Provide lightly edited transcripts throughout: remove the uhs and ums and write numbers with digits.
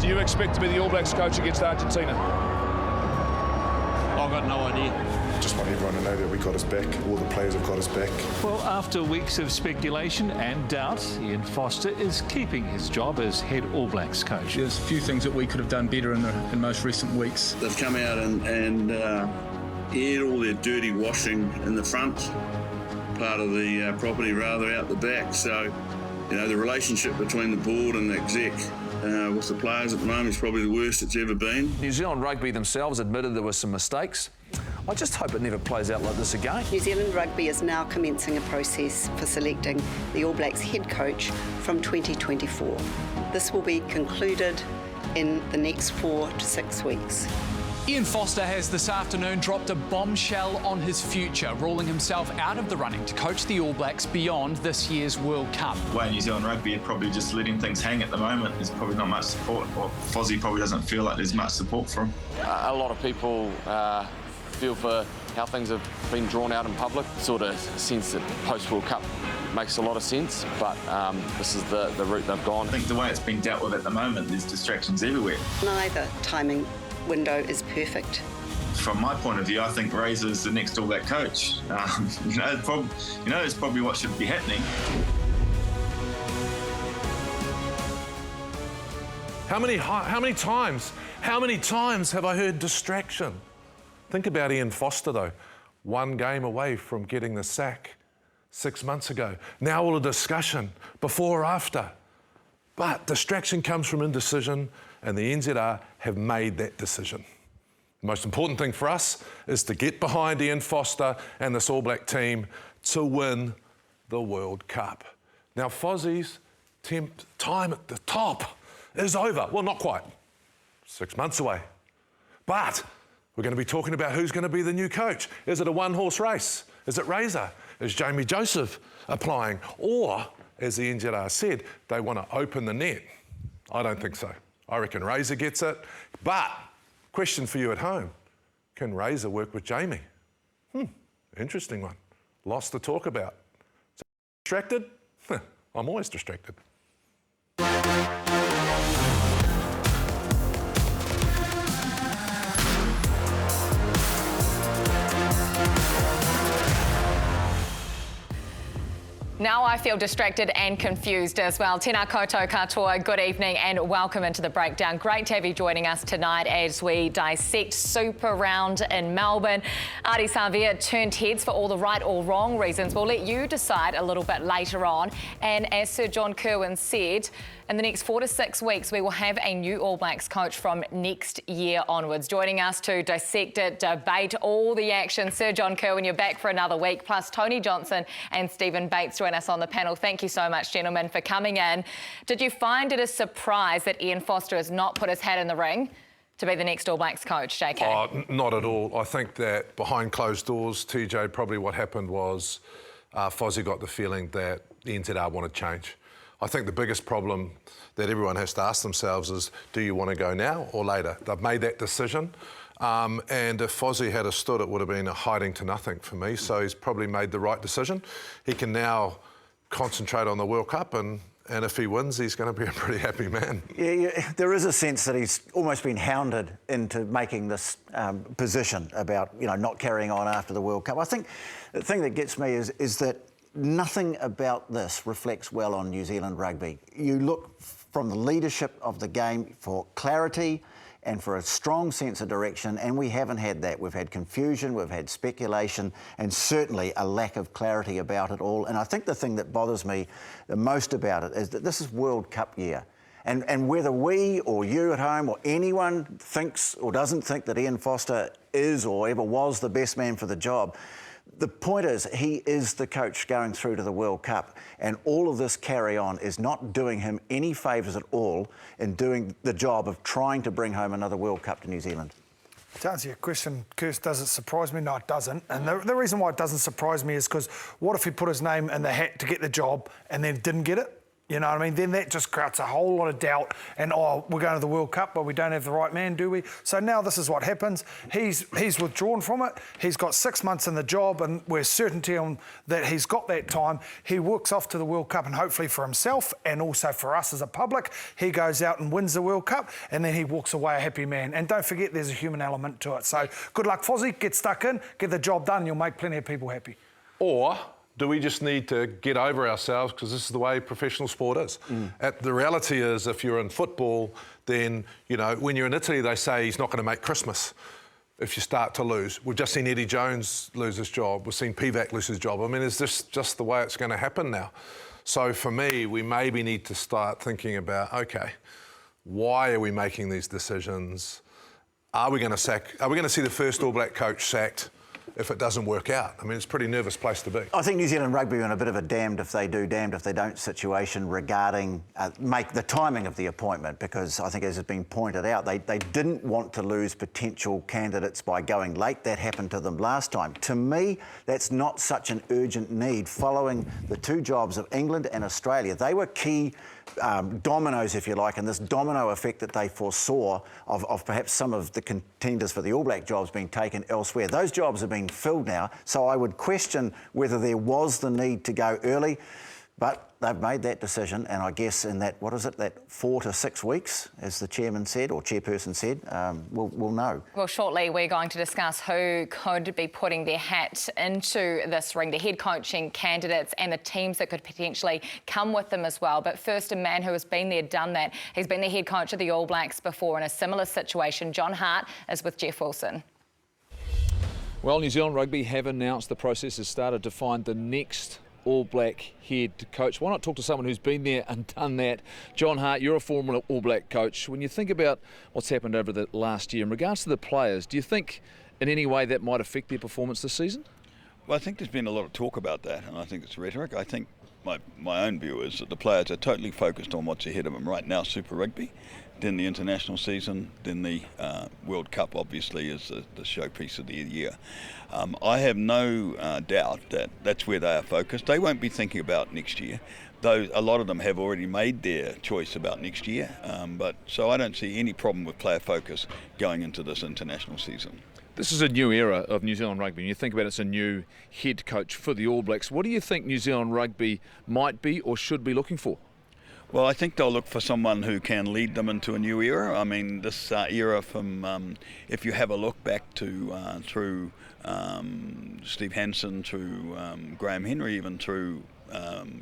do you expect to be the All Blacks coach against Argentina? I've got no idea. Just want everyone to know that we got his back. All the players have got his back. Well, after weeks of speculation and doubt, Ian Foster is keeping his job as head All Blacks coach. There's a few things that we could have done better in most recent weeks. They've come out and aired all their dirty washing in the front part of the property, rather, out the back. So, you know, the relationship between the board and the exec with the players at the moment is probably the worst it's ever been. New Zealand Rugby themselves admitted there were some mistakes. I just hope it never plays out like this again. New Zealand Rugby is now commencing a process for selecting the All Blacks head coach from 2024. This will be concluded in the next 4 to 6 weeks. Ian Foster has this afternoon dropped a bombshell on his future, ruling himself out of the running to coach the All Blacks beyond this year's World Cup. The way New Zealand Rugby are probably just letting things hang at the moment. There's probably not much support, or Fozzie probably doesn't feel like there's much support for him. A lot of people feel for how things have been drawn out in public. Sort of sense that post-World Cup makes a lot of sense, but this is the route they've gone. I think the way it's being dealt with at the moment, there's distractions everywhere. Neither timing window is perfect. From my point of view, I think Razor's the next All Black coach. It's probably what should be happening. How many times have I heard distraction? Think about Ian Foster, though. 1 game away from getting the sack 6 months ago. Now all a discussion, before or after. But distraction comes from indecision, and the NZR have made that decision. The most important thing for us is to get behind Ian Foster and this All Black team to win the World Cup. Now, Fozzie's time at the top is over. Well, not quite. 6 months away. But we're going to be talking about who's going to be the new coach. Is it a one-horse race? Is it Razor? Is Jamie Joseph applying? Or, as the NZR said, they want to open the net. I don't think so. I reckon Razor gets it. But, question for you at home, can Razor work with Jamie? Interesting one. Lots to talk about. So, distracted? I'm always distracted. Now I feel distracted and confused as well. Tēnā koutou katoa, good evening and welcome into the breakdown. Great to have you joining us tonight as we dissect Super Round in Melbourne. Ardie Savea turned heads for all the right or wrong reasons. We'll let you decide a little bit later on. And as Sir John Kirwan said, in the next 4 to 6 weeks, we will have a new All Blacks coach from next year onwards. Joining us to dissect it, debate all the action, Sir John Kirwan, you're back for another week, plus Tony Johnson and Stephen Bates join us on the panel. Thank you so much, gentlemen, for coming in. Did you find it a surprise that Ian Foster has not put his hat in the ring to be the next All Blacks coach, JK? Oh, not at all. I think that behind closed doors, TJ, probably what happened was Fozzie got the feeling that the NZR wanted change. I think the biggest problem that everyone has to ask themselves is, do you want to go now or later? They've made that decision. And if Fozzie had stood, it would have been a hiding to nothing for me. So he's probably made the right decision. He can now concentrate on the World Cup, and if he wins, he's going to be a pretty happy man. Yeah, there is a sense that he's almost been hounded into making this position about, not carrying on after the World Cup. I think the thing that gets me is that nothing about this reflects well on New Zealand Rugby. You look from the leadership of the game for clarity and for a strong sense of direction, and we haven't had that. We've had confusion, we've had speculation, and certainly a lack of clarity about it all. And I think the thing that bothers me the most about it is that this is World Cup year. And whether we or you at home or anyone thinks or doesn't think that Ian Foster is or ever was the best man for the job, the point is, he is the coach going through to the World Cup, and all of this carry on is not doing him any favours at all in doing the job of trying to bring home another World Cup to New Zealand. To answer your question, Kirst, does it surprise me? No, it doesn't. And the reason why it doesn't surprise me is because what if he put his name in the hat to get the job and then didn't get it? You know what I mean? Then that just creates a whole lot of doubt and, oh, we're going to the World Cup, but we don't have the right man, do we? So now this is what happens. He's withdrawn from it. He's got 6 months in the job and we're certainty on that he's got that time. He works off to the World Cup and hopefully for himself and also for us as a public, he goes out and wins the World Cup and then he walks away a happy man. And don't forget there's a human element to it. So good luck, Fozzie. Get stuck in, get the job done and you'll make plenty of people happy. Or do we just need to get over ourselves because this is the way professional sport is? The reality is, if you're in football, then, you know, when you're in Italy, they say he's not going to make Christmas if you start to lose. We've just seen Eddie Jones lose his job. We've seen Pivac lose his job. I mean, is this just the way it's going to happen now? So for me, we maybe need to start thinking about, OK, why are we making these decisions? Are we going to see the first All Black coach sacked if it doesn't work out? I mean, it's a pretty nervous place to be. I think New Zealand Rugby are in a bit of a damned if they do, damned if they don't situation regarding the timing of the appointment, because I think, as has been pointed out, they didn't want to lose potential candidates by going late. That happened to them last time. To me, that's not such an urgent need following the two jobs of England and Australia. They were key dominoes, if you like, and this domino effect that they foresaw of perhaps some of the contenders for the All Black jobs being taken elsewhere. Those jobs have been filled now, so I would question whether there was the need to go early, but they've made that decision, and I guess in that, what is it, that 4 to 6 weeks, as the chairman said, or chairperson said, we'll know. Well, shortly we're going to discuss who could be putting their hat into this ring, the head coaching candidates and the teams that could potentially come with them as well. But first, a man who has been there, done that. He's been the head coach of the All Blacks before in a similar situation. John Hart is with Jeff Wilson. Well, New Zealand Rugby have announced the process has started to find the next All Black head coach. Why not talk to someone who's been there and done that? John Hart, you're a former All Black coach. When you think about what's happened over the last year, in regards to the players, do you think in any way that might affect their performance this season? Well, I think there's been a lot of talk about that, and I think it's rhetoric. I think my own view is that the players are totally focused on what's ahead of them right now, Super Rugby, then the international season, then the World Cup obviously is the showpiece of the year. I have no doubt that that's where they are focused. They won't be thinking about next year, though a lot of them have already made their choice about next year. So I don't see any problem with player focus going into this international season. This is a new era of New Zealand Rugby. When you think about it, it's a new head coach for the All Blacks. What do you think New Zealand Rugby might be or should be looking for? Well, I think they'll look for someone who can lead them into a new era. I mean, this era from, if you have a look back to through Steve Hansen, through Graham Henry, even through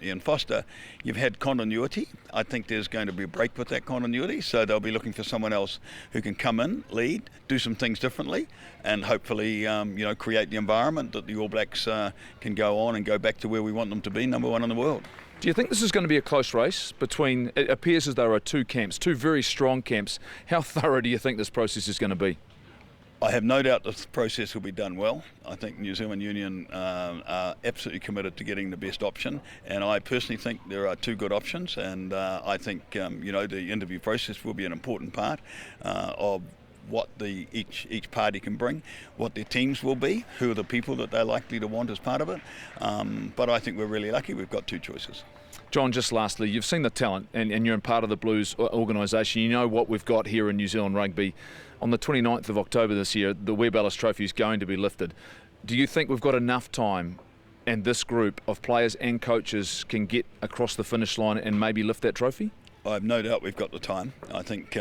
Ian Foster, you've had continuity. I think there's going to be a break with that continuity, so they'll be looking for someone else who can come in, lead, do some things differently, and hopefully create the environment that the All Blacks can go on and go back to where we want them to be, number one in the world. Do you think this is going to be a close race between, it appears as there are two camps, two very strong camps. How thorough do you think this process is going to be? I have no doubt this process will be done well. I think New Zealand Union are absolutely committed to getting the best option, and I personally think there are two good options, and I think the interview process will be an important part of what each party can bring, what their teams will be, who are the people that they're likely to want as part of it. But I think we're really lucky we've got two choices. John, just lastly, you've seen the talent and you're in part of the Blues organisation. You know what we've got here in New Zealand Rugby. On the 29th of October this year, the Webb Ellis Trophy is going to be lifted. Do you think we've got enough time and this group of players and coaches can get across the finish line and maybe lift that trophy? I have no doubt we've got the time. I think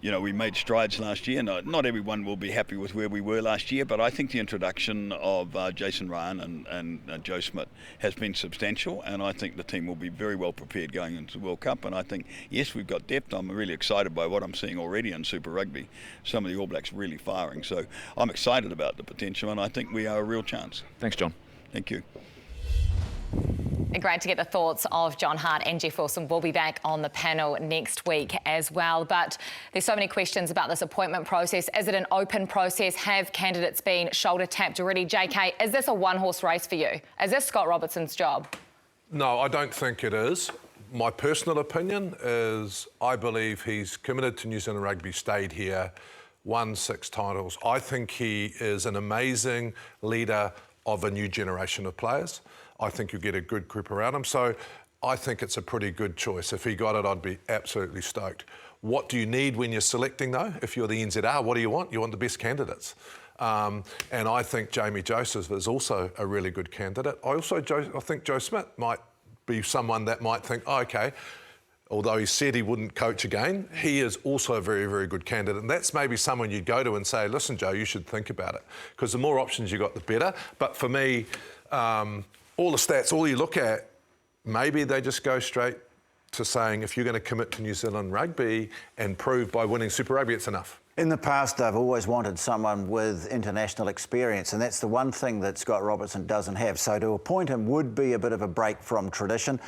we made strides last year. Not everyone will be happy with where we were last year, but I think the introduction of Jason Ryan and Joe Schmidt has been substantial, and I think the team will be very well prepared going into the World Cup. And I think, yes, we've got depth. I'm really excited by what I'm seeing already in Super Rugby. Some of the All Blacks really firing. So I'm excited about the potential, and I think we are a real chance. Thanks, John. Thank you. Great to get the thoughts of John Hart and Jeff Wilson. We'll be back on the panel next week as well. But there's so many questions about this appointment process. Is it an open process? Have candidates been shoulder tapped already? JK, is this a one-horse race for you? Is this Scott Robertson's job? No, I don't think it is. My personal opinion is I believe he's committed to New Zealand Rugby, stayed here, won 6 titles. I think he is an amazing leader of a new generation of players. I think you get a good group around him. So I think it's a pretty good choice. If he got it, I'd be absolutely stoked. What do you need when you're selecting, though? If you're the NZR, what do you want? You want the best candidates. And I think Jamie Joseph is also a really good candidate. I think Joe Smith might be someone that might think, oh, OK, although he said he wouldn't coach again, he is also a very, very good candidate. And that's maybe someone you'd go to and say, listen, Joe, you should think about it. Because the more options you got, the better. But for me, all the stats, all you look at, maybe they just go straight to saying if you're going to commit to New Zealand rugby and prove by winning Super Rugby, it's enough. In the past, they've always wanted someone with international experience, and that's the one thing that Scott Robertson doesn't have. So to appoint him would be a bit of a break from tradition.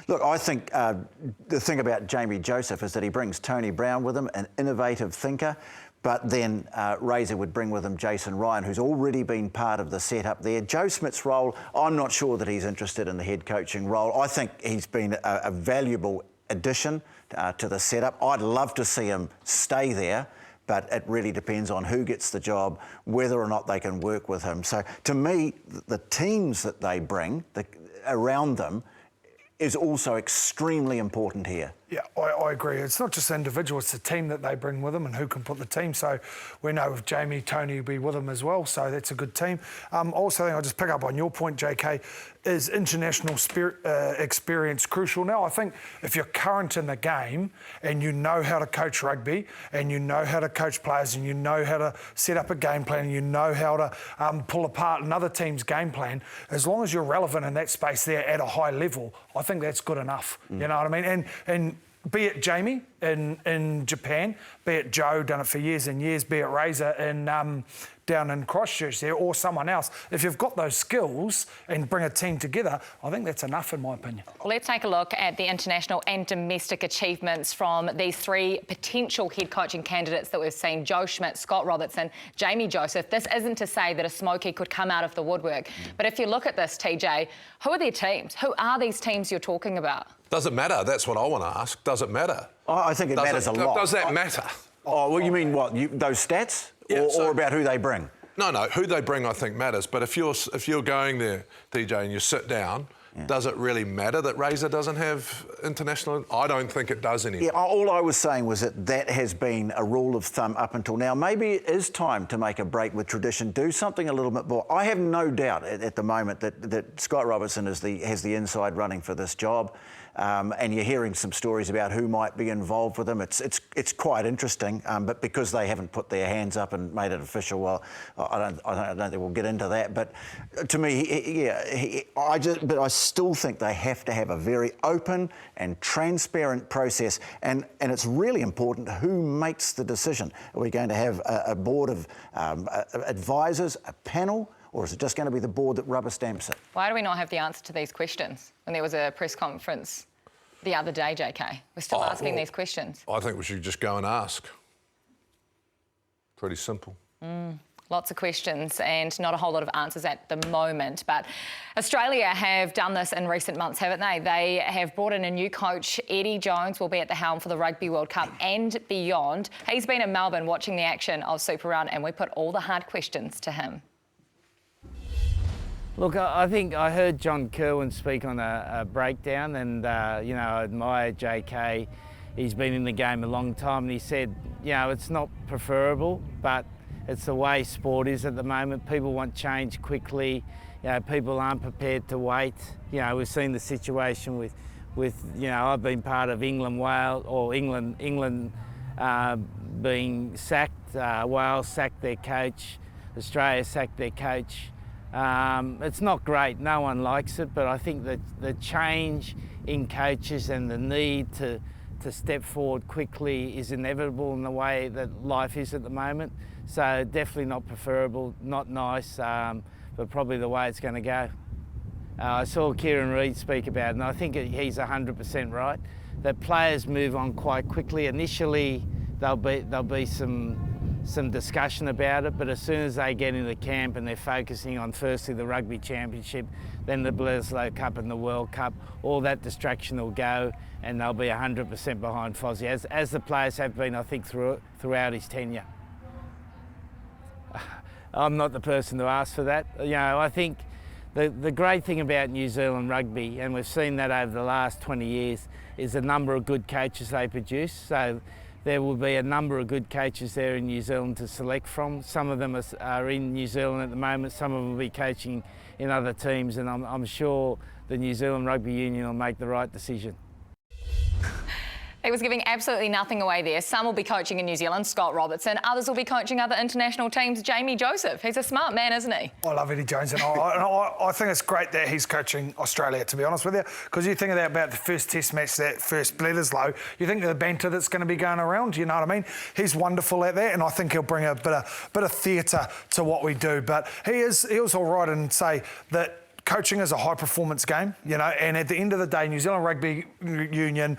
Look, I think the thing about Jamie Joseph is that he brings Tony Brown with him, an innovative thinker. But then Razor would bring with him Jason Ryan, who's already been part of the setup there. Joe Smith's role, I'm not sure that he's interested in the head coaching role. I think he's been a valuable addition to the setup. I'd love to see him stay there, but it really depends on who gets the job, whether or not they can work with him. So to me, the teams that they bring around them is also extremely important here. Yeah, I agree. It's not just individual, it's the team that they bring with them and who can put the team. So we know with Jamie, Tony will be with them as well, so that's a good team. Also, I think I'll just pick up on your point, JK, is international experience crucial now? I think if you're current in the game and you know how to coach rugby and you know how to coach players and you know how to set up a game plan and you know how to pull apart another team's game plan, as long as you're relevant in that space there at a high level, I think that's good enough. You know what I mean? And be it Jamie in Japan, be it Joe, done it for years and years, be it Razor down in Christchurch there, or someone else. If you've got those skills and bring a team together, I think that's enough in my opinion. Let's take a look at the international and domestic achievements from these three potential head coaching candidates that we've seen: Joe Schmidt, Scott Robertson, Jamie Joseph. This isn't to say that a smoky could come out of the woodwork, but if you look at this, TJ, who are their teams? Who are these teams you're talking about? Does it matter? That's what I want to ask. Does it matter? I think it matters a lot. Does that matter? Oh, well, you mean what? Those stats? Yeah, or about who they bring? No, who they bring I think matters. But if you're going there, DJ, and you sit down, does it really matter that Razor doesn't have international? I don't think it does anymore. Yeah, all I was saying was that has been a rule of thumb up until now. Maybe it is time to make a break with tradition, do something a little bit more. I have no doubt at the moment that Scott Robertson has the inside running for this job. And you're hearing some stories about who might be involved with him. It's quite interesting, but because they haven't put their hands up and made it official, well, I don't think we'll get into that. But to me, I still think they have to have a very open and transparent process, and it's really important who makes the decision. Are we going to have a board of advisors, a panel, or is it just going to be the board that rubber stamps it? Why do we not have the answer to these questions? When there was a press conference the other day, JK, we're still asking these questions. I think we should just go and ask. Pretty simple. Lots of questions and not a whole lot of answers at the moment. But Australia have done this in recent months, haven't they? They have brought in a new coach. Eddie Jones will be at the helm for the Rugby World Cup and beyond. He's been in Melbourne watching the action of Super Round, and we put all the hard questions to him. Look, I think I heard John Kerwin speak on a breakdown, and you know, I admire JK. He's been in the game a long time, and he said, you know, it's not preferable, but it's the way sport is at the moment. People want change quickly. You know, people aren't prepared to wait. You know, we've seen the situation with you know, I've been part of England, Wales, or England being sacked. Wales sacked their coach. Australia sacked their coach. It's not great, no one likes it, but I think that the change in coaches and the need to step forward quickly is inevitable in the way that life is at the moment. So definitely not preferable, not nice, but probably the way it's going to go. I saw Kieran Reid speak about it, and I think he's 100% right, that players move on quite quickly. Initially, there'll be some discussion about it, but as soon as they get into camp and they're focusing on firstly the Rugby Championship, then the Bledisloe Cup and the World Cup, all that distraction will go and they'll be 100% behind Fozzie, as the players have been, I think, throughout his tenure. I'm not the person to ask for that. You know, I think The great thing about New Zealand rugby, and we've seen that over the last 20 years, is the number of good coaches they produce. So there will be a number of good coaches there in New Zealand to select from. Some of them are in New Zealand at the moment, some of them will be coaching in other teams, and I'm sure the New Zealand Rugby Union will make the right decision. He was giving absolutely nothing away there. Some will be coaching in New Zealand, Scott Robertson. Others will be coaching other international teams, Jamie Joseph. He's a smart man, isn't he? I love Eddie Jones, and I think it's great that he's coaching Australia, to be honest with you, because you think about the first test match, that first Bledisloe, you think of the banter that's going to be going around, you know what I mean? He's wonderful at that, and I think he'll bring a bit of theatre to what we do. But he was all right and say that coaching is a high-performance game, you know, and at the end of the day, New Zealand Rugby Union,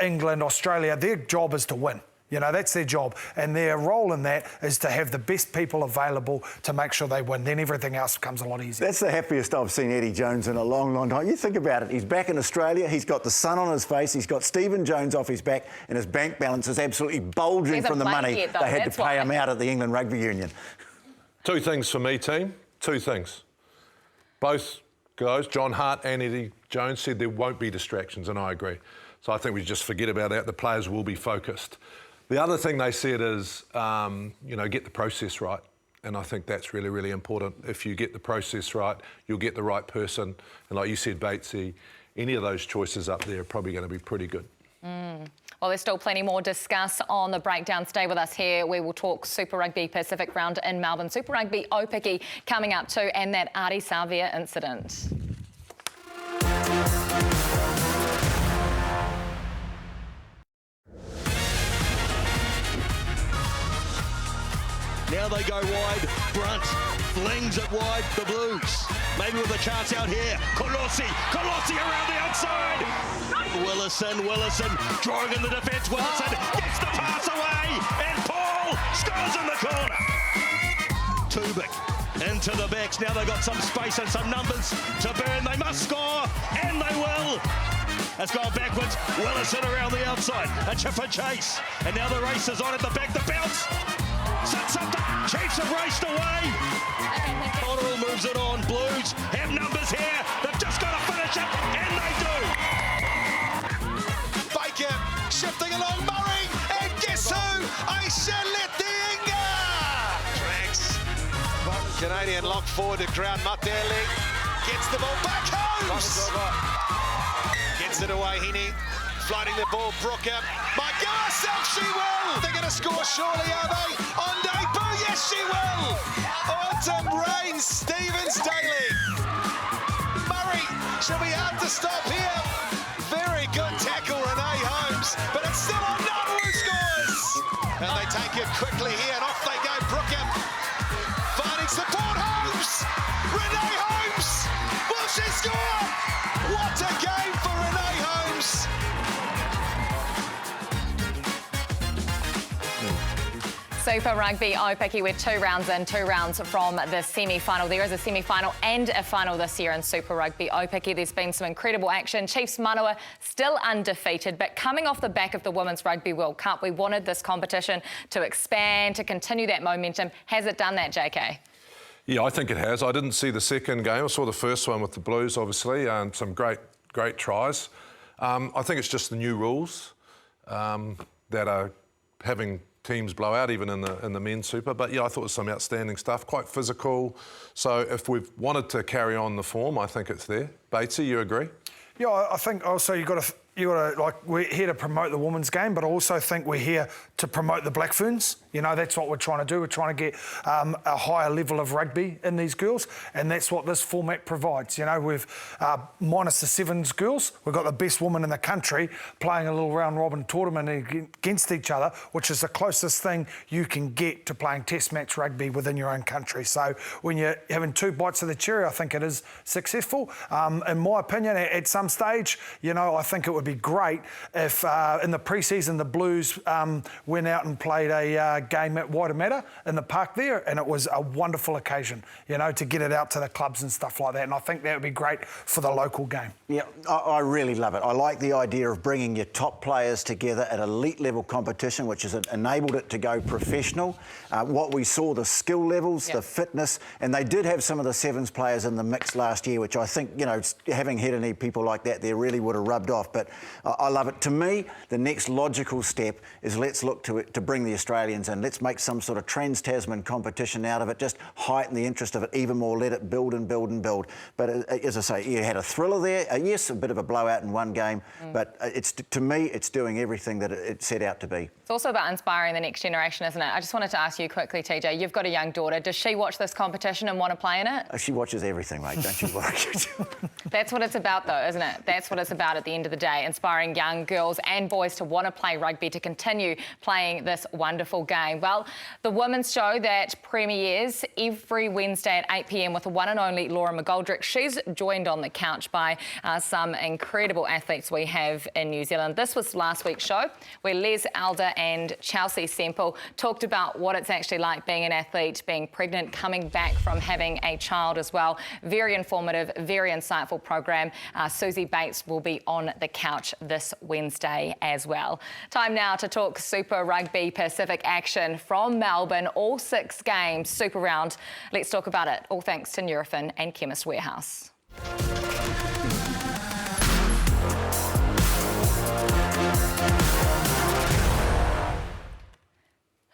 England, Australia, their job is to win. You know, that's their job. And their role in that is to have the best people available to make sure they win. Then everything else becomes a lot easier. That's the happiest I've seen Eddie Jones in a long, long time. You think about it. He's back in Australia. He's got the sun on his face. He's got Stephen Jones off his back, and his bank balance is absolutely bulging from the money they had to pay him out at the England Rugby Union. Two things for me, team. Two things. Both guys, John Hart and Eddie Jones, said there won't be distractions, and I agree. So I think we just forget about that. The players will be focused. The other thing they said is, you know, get the process right. And I think that's really, really important. If you get the process right, you'll get the right person. And like you said, Batesy, any of those choices up there are probably going to be pretty good. Well, there's still plenty more to discuss on the breakdown. Stay with us here. We will talk Super Rugby Pacific round in Melbourne, Super Rugby Aupiki coming up too, and that Ardie Savea incident. Now they go wide. Brunt flings it wide. The Blues maybe with a chance out here. Kolossi around the outside. Willison drawing in the defence. Willison gets the pass away, and Paul scores in the corner. Tubik into the backs. Now they've got some space and some numbers to burn. They must score, and they will. Has gone backwards. Willison around the outside. A chipper chase, and now the race is on at the back. The bounce. Sets up the Chiefs have raced away. Cotterill moves it on. Blues have numbers here. They've just got to finish it, and they do. Baker shifting along Murray, and guess who? Aisha Letienga! Tracks. Canadian lock forward to ground Matelli. Gets the ball back home. Gets it away, Heaney. Floating the ball, Brooker. Might go herself, she will! They're going to score surely, are they? On debut, yes she will! Autumn rain, Stevens Daly. Murray, she'll be hard to stop here. Very good tackle, Renee Holmes, but it's still on Noble who scores! And they take it quickly here, and off they go, Brooker. Finding support, Holmes! Renee Holmes! Will she score? What a game for Renee Holmes! Super Rugby Aupiki, we're 2 rounds in, 2 rounds from the semi-final. There is a semi-final and a final this year in Super Rugby Aupiki. There's been some incredible action. Chiefs Manawa still undefeated, but coming off the back of the Women's Rugby World Cup, we wanted this competition to expand, to continue that momentum. Has it done that, JK? Yeah, I think it has. I didn't see the second game. I saw the first one with the Blues, obviously, and some great tries. I think it's just the new rules that are having teams blow out, even in the men's super. But yeah, I thought it was some outstanding stuff, quite physical. So if we've wanted to carry on the form, I think it's there. Batesy, you agree? Yeah, I think also you've got to, like, we're here to promote the women's game, but I also think we're here to promote the Black Ferns. You know, that's what we're trying to do. We're trying to get a higher level of rugby in these girls, and that's what this format provides. You know, we've minus the sevens girls, we've got the best women in the country playing a little round-robin tournament against each other, which is the closest thing you can get to playing test match rugby within your own country. So when you're having 2 bites of the cherry, I think it is successful. In my opinion, at some stage, you know, I think it would would be great if in the pre-season the Blues went out and played a game at Waitemata in the park there, and it was a wonderful occasion, you know, to get it out to the clubs and stuff like that. And I think that would be great for the local game. Yeah, I really love it. I like the idea of bringing your top players together at elite level competition, which has enabled it to go professional. What we saw, the skill levels, the fitness, and they did have some of the Sevens players in the mix last year, which I think, you know, having had any people like that there really would have rubbed off. But I love it. To me, the next logical step is let's look to bring the Australians in. Let's make some sort of Trans-Tasman competition out of it. Just heighten the interest of it even more. Let it build and build and build. But as I say, you had a thriller there. Yes, a bit of a blowout in one game, but to me, it's doing everything that it set out to be. It's also about inspiring the next generation, isn't it? I just wanted to ask you quickly, TJ, you've got a young daughter. Does she watch this competition and want to play in it? She watches everything, mate, don't you worry. That's what it's about, though, isn't it? That's what it's about at the end of the day, inspiring young girls and boys to want to play rugby, to continue playing this wonderful game. Well, the women's show that premieres every Wednesday at 8 p.m. with the one and only Laura McGoldrick. She's joined on the couch by some incredible athletes we have in New Zealand. This was last week's show where Les Alder and Chelsea Semple talked about what it's actually like being an athlete, being pregnant, coming back from having a child as well. Very informative, very insightful program. Susie Bates will be on the couch this Wednesday as well. Time now to talk Super Rugby Pacific action from Melbourne. All 6 games, Super Round. Let's talk about it. All thanks to Nurofen and Chemist Warehouse.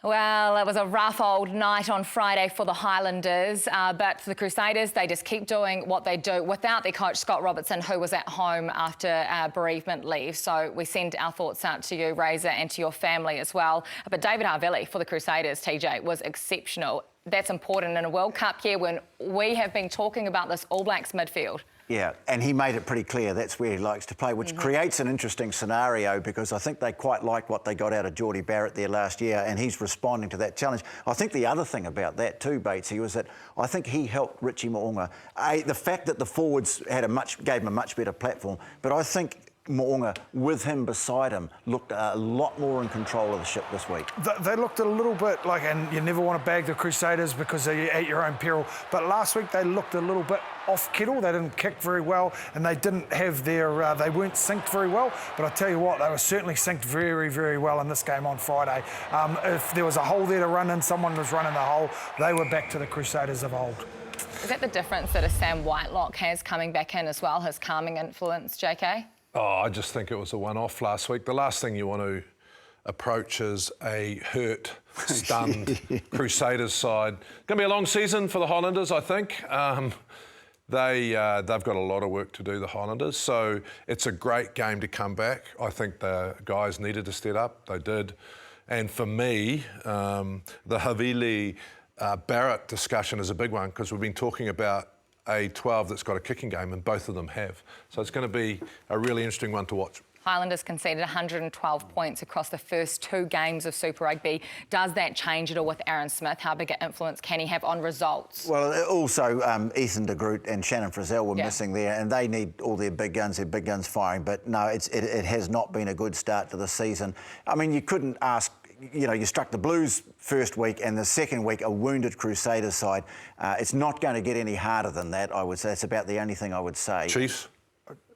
Well, it was a rough old night on Friday for the Highlanders, but the Crusaders, they just keep doing what they do without their coach, Scott Robertson, who was at home after bereavement leave. So we send our thoughts out to you, Razor, and to your family as well. But David Havili for the Crusaders, TJ, was exceptional. That's important in a World Cup year when we have been talking about this All Blacks midfield. Yeah, and he made it pretty clear that's where he likes to play, which creates an interesting scenario because I think they quite like what they got out of Geordie Barrett there last year, and he's responding to that challenge. I think the other thing about that too, Batesy, was that I think he helped Richie Mo'unga. The fact that the forwards gave him a much better platform, but I think Mo'unga, with him beside him, looked a lot more in control of the ship this week. They looked a little bit like, and you never want to bag the Crusaders because they're at your own peril, but last week they looked a little bit off kettle. They didn't kick very well, and they didn't have their, they weren't synced very well, but I tell you what, they were certainly synced very, very well in this game on Friday. If there was a hole there to run in, someone was running the hole, they were back to the Crusaders of old. Is that the difference that a Sam Whitelock has coming back in as well, his calming influence, JK? Oh, I just think it was a one-off last week. The last thing you want to approach is a hurt, stunned Crusaders side. Going to be a long season for the Highlanders, I think. They've got a lot of work to do, the Highlanders. So it's a great game to come back. I think the guys needed to step up. They did. And for me, the Havili Barrett discussion is a big one because we've been talking about a 12 that's got a kicking game, and both of them have. So it's going to be a really interesting one to watch. Highlanders conceded 112 points across the first 2 games of Super Rugby. Does that change at all with Aaron Smith? How big an influence can he have on results? Well, also Ethan de Groot and Shannon Frizzell were missing there, and they need all their big guns firing. But no, it has not been a good start to the season. I mean, you couldn't ask. You know, you struck the Blues first week and the second week a wounded Crusaders side. It's not going to get any harder than that, I would say. It's about the only thing I would say. Chiefs?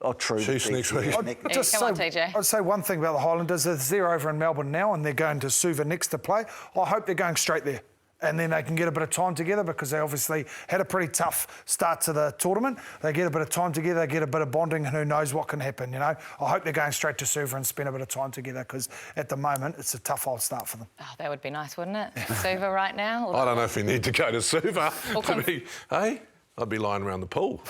Oh, true. Chiefs next week. I'd say one thing about the Highlanders is they're over in Melbourne now and they're going to Suva next to play. I hope they're going straight there. And then they can get a bit of time together because they obviously had a pretty tough start to the tournament. They get a bit of time together, they get a bit of bonding, and who knows what can happen, you know. I hope they're going straight to Suva and spend a bit of time together because at the moment it's a tough old start for them. Oh, that would be nice, wouldn't it? Suva right now? I don't know if we need to go to Suva. Hey, I'd be lying around the pool.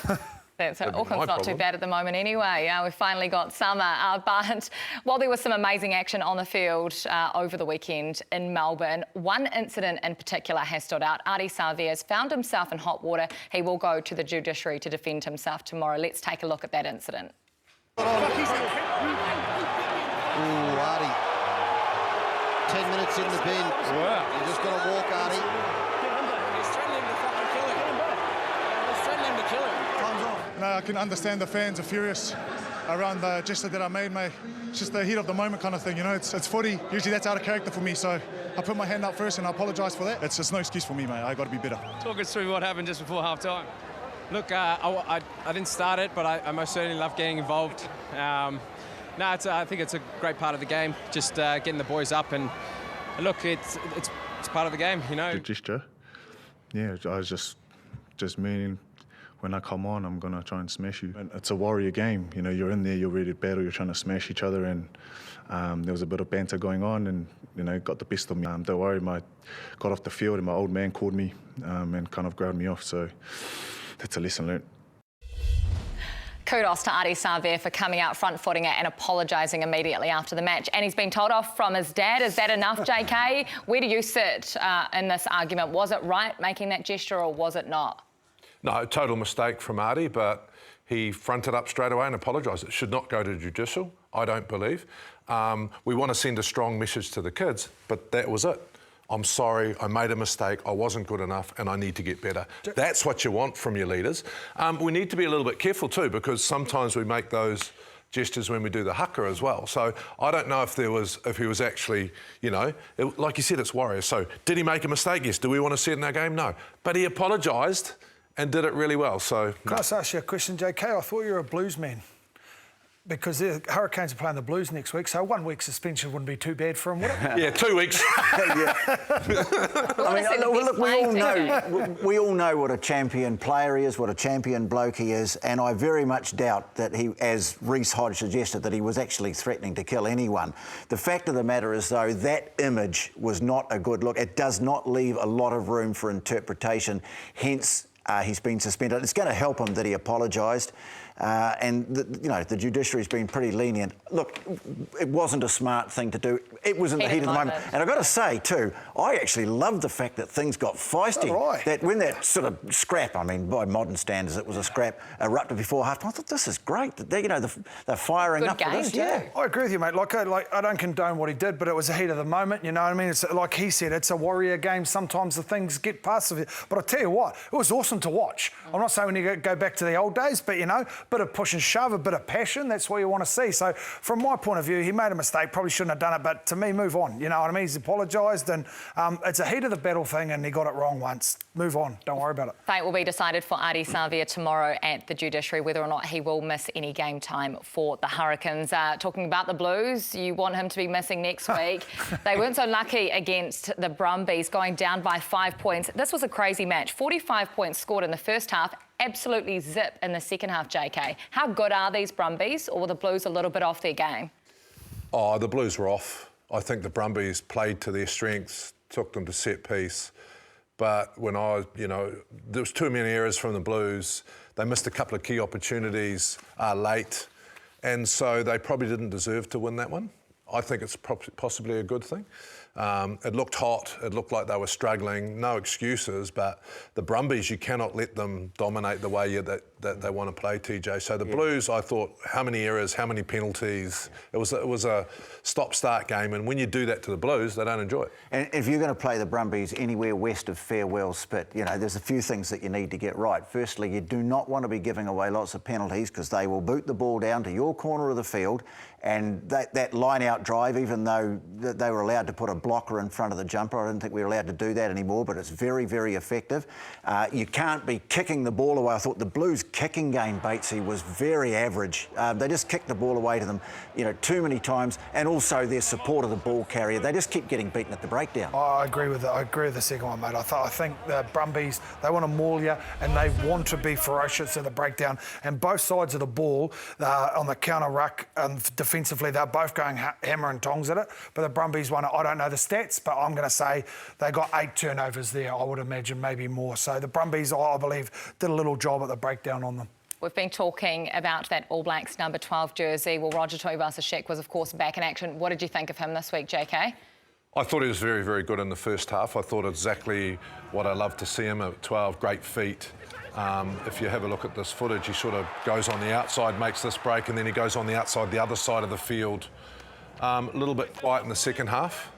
Auckland's not too bad at the moment anyway. We've finally got summer. But while there was some amazing action on the field over the weekend in Melbourne, one incident in particular has stood out. Ardie Savea has found himself in hot water. He will go to the judiciary to defend himself tomorrow. Let's take a look at that incident. Ooh, Ardie. 10 minutes in the bin. Wow. You just got to walk, Ardie. No, I can understand the fans are furious. around the gesture that I made, mate. It's just the heat of the moment kind of thing, you know. It's footy. Usually that's out of character for me, so I put my hand up first and I apologise for that. It's just no excuse for me, mate. I got to be better. Talk us through what happened just before half-time. Look, I didn't start it, but I most certainly love getting involved. I think it's a great part of the game, just getting the boys up, and look, it's part of the game, you know. The gesture, yeah, I was just meaning when I come on, I'm gonna try and smash you. And it's a warrior game, you know. You're in there, you're ready to battle, you're trying to smash each other, and there was a bit of banter going on, and you know, got the best of me. Don't worry, got off the field, and my old man called me and kind of grabbed me off. So that's a lesson learned. Kudos to Ardie Savea for coming out front-footing it and apologising immediately after the match. And he's been told off from his dad. Is that enough, JK? Where do you sit in this argument? Was it right making that gesture or was it not? No, total mistake from Ardie, but he fronted up straight away and apologised. It should not go to judicial, I don't believe. We want to send a strong message to the kids, but that was it. I'm sorry, I made a mistake, I wasn't good enough, and I need to get better. That's what you want from your leaders. We need to be a little bit careful too, because sometimes we make those gestures when we do the haka as well. So I don't know if he was actually, you know, like you said, it's Warriors. So did he make a mistake? Yes. Do we want to see it in our game? No. But he apologised and did it really well. So can I just ask you a question, JK? I thought you were a Blues man. Because the Hurricanes are playing the Blues next week, so 1 week suspension wouldn't be too bad for him, would it? Yeah, 2 weeks. I mean, look, we all know what a champion player he is, what a champion bloke he is, and I very much doubt that he, as Reece Hodge suggested, that he was actually threatening to kill anyone. The fact of the matter is, though, that image was not a good look. It does not leave a lot of room for interpretation, hence he's been suspended. It's going to help him that he apologised. And the judiciary's been pretty lenient. Look, it wasn't a smart thing to do. It was in the heat of the moment. And I've got to say, too, I actually loved the fact that things got feisty. That when that sort of scrap, I mean, by modern standards, it was a scrap, erupted before half-time. I thought, this is great. They're firing up for this. Yeah. I agree with you, mate. Like, I don't condone what he did, but it was the heat of the moment, you know what I mean? It's like he said, it's a warrior game. Sometimes the things get past of it. But I tell you what, it was awesome to watch. I'm not saying when you go back to the old days, but, you know, bit of push and shove, a bit of passion, that's what you want to see. So from my point of view, he made a mistake, probably shouldn't have done it, but to me, move on. You know what I mean? He's apologised, and it's a heat of the battle thing, and he got it wrong once. Move on, don't worry about it. Fate will be decided for Ardie Savea tomorrow at the judiciary, whether or not he will miss any game time for the Hurricanes. Talking about the Blues, you want him to be missing next week. They weren't so lucky against the Brumbies, going down by 5 points. This was a crazy match. 45 points scored in the first half, absolutely zip in the second half, JK. How good are these Brumbies, or were the Blues a little bit off their game? Oh, the Blues were off. I think the Brumbies played to their strengths, took them to set piece. But when there was too many errors from the Blues. They missed a couple of key opportunities late. And so they probably didn't deserve to win that one. I think it's possibly a good thing. It looked hot. It looked like they were struggling. No excuses, but the Brumbies, you cannot let them dominate the way that they want to play, TJ. So the Blues, I thought, how many errors, how many penalties. It was a stop-start game, and when you do that to the Blues, they don't enjoy it. And if you're going to play the Brumbies anywhere west of Farewell Spit, you know, there's a few things that you need to get right. Firstly, you do not want to be giving away lots of penalties, because they will boot the ball down to your corner of the field, and that line-out drive, even though they were allowed to put a blocker in front of the jumper, I don't think we're allowed to do that anymore, but it's very, very effective. You can't be kicking the ball away. I thought the Blues' kicking game, Batesy, was very average. They just kicked the ball away to them, you know, too many times, and also their support of the ball carrier. They just keep getting beaten at the breakdown. I agree with that. I agree with the second one, mate. I think the Brumbies, they want to maul you, and they want to be ferocious at the breakdown. And both sides of the ball, on the counter ruck and defensively, they're both going hammer and tongs at it. But the Brumbies won it. I don't know the stats, but I'm going to say they got 8 turnovers there. I would imagine maybe more. So the Brumbies, I believe, did a little job at the breakdown on them. We've been talking about that All Blacks number 12 jersey. Well, Roger Tuivasa-Sheck was, of course, back in action. What did you think of him this week, JK? I thought he was very, very good in the first half. I thought exactly what I love to see him at 12, great feet. If you have a look at this footage, he sort of goes on the outside, makes this break, and then he goes on the outside, the other side of the field. A little bit quiet in the second half.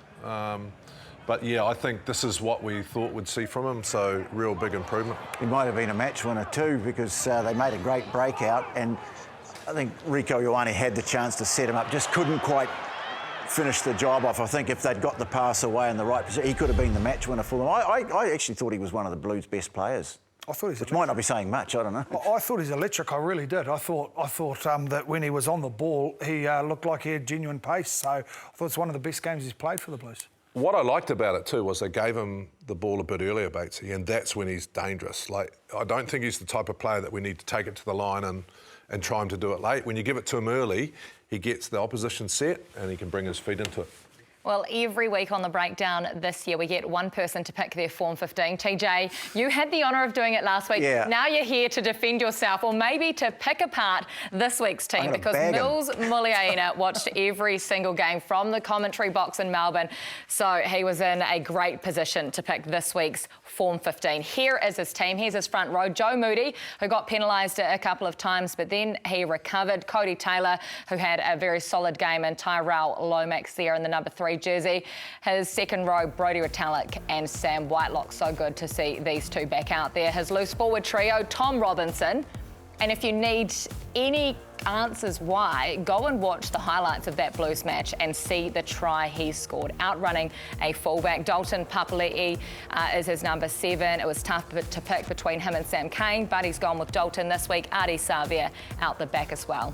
But, yeah, I think this is what we thought we'd see from him, so real big improvement. He might have been a match winner too, because they made a great breakout, and I think Rieko Ioane had the chance to set him up, just couldn't quite finish the job off. I think if they'd got the pass away in the right position, he could have been the match winner for them. I actually thought he was one of the Blues' best players. I thought he's which might not be saying much, I don't know. I thought he's electric, I really did. I thought that when he was on the ball, he looked like he had genuine pace. So I thought it's one of the best games he's played for the Blues. What I liked about it too was they gave him the ball a bit earlier, Batesy, and that's when he's dangerous. Like, I don't think he's the type of player that we need to take it to the line and try him to do it late. When you give it to him early, he gets the opposition set and he can bring his feet into it. Well, every week on the breakdown this year, we get one person to pick their Form 15. TJ, you had the honour of doing it last week. Yeah. Now you're here to defend yourself, or maybe to pick apart this week's team, because Mills Muliaina watched every single game from the commentary box in Melbourne. So he was in a great position to pick this week's Form 15. Here is his team. Here's his front row. Joe Moody, who got penalised a couple of times, but then he recovered. Cody Taylor, who had a very solid game, and Tyrell Lomax there in the number 3 jersey. His second row, Brodie Retallick and Sam Whitelock. So good to see these two back out there. His loose forward trio, Tom Robinson. And if you need any answers why, go and watch the highlights of that Blues match and see the try he scored, outrunning a fullback. Dalton Papali'i is his number 7. It was tough to pick between him and Sam Cane, but he's gone with Dalton this week. Ardie Savea out the back as well.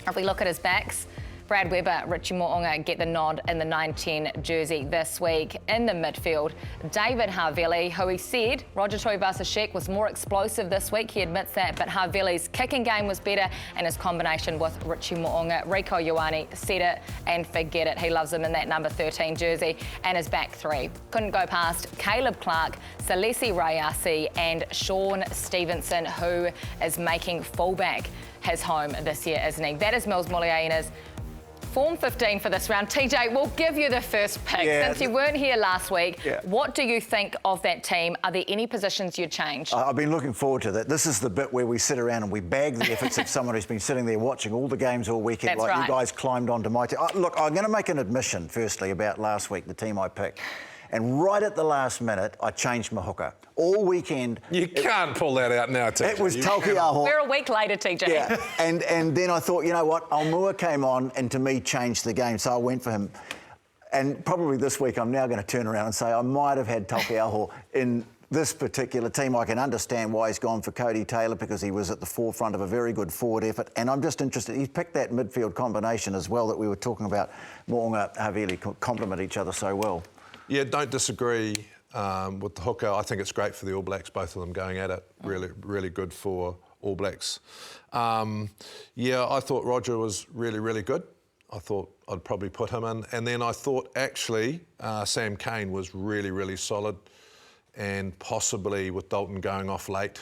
If we look at his backs, Brad Weber, Richie Mo'unga get the nod in the 9-10 jersey this week. In the midfield, David Havili, who he said Roger Tuivasa-Sheck was more explosive this week. He admits that, but Havili's kicking game was better, and his combination with Richie Mo'unga. Rieko Ioane said it and forget it. He loves him in that number 13 jersey. And his back 3 couldn't go past Caleb Clark, Salesi Rayasi and Sean Stevenson, who is making fullback his home this year, isn't he? That is Mills Muliaina's Form 15 for this round. TJ, we'll give you the first pick. Since you weren't here last week, what do you think of that team? Are there any positions you'd change? I've been looking forward to that. This is the bit where we sit around and we bag the efforts of someone who's been sitting there watching all the games all weekend. That's like right. You guys climbed onto my team. Look, I'm going to make an admission, firstly, about last week, the team I picked. And right at the last minute, I changed my hooker. All weekend... You can't pull that out now, TJ. It was Taukei'aho. We're a week later, TJ. Yeah, and then I thought, you know what, Almua came on and to me changed the game, so I went for him. And probably this week I'm now going to turn around and say I might have had Taukei'aho in this particular team. I can understand why he's gone for Cody Taylor, because he was at the forefront of a very good forward effort. And I'm just interested, he's picked that midfield combination as well that we were talking about. Mo'unga, Havili complement each other so well. Yeah, don't disagree with the hooker. I think it's great for the All Blacks, both of them going at it. Really, really good for All Blacks. Yeah, I thought Roger was really, really good. I thought I'd probably put him in. And then I thought, actually, Sam Cane was really, really solid. And possibly with Dalton going off late,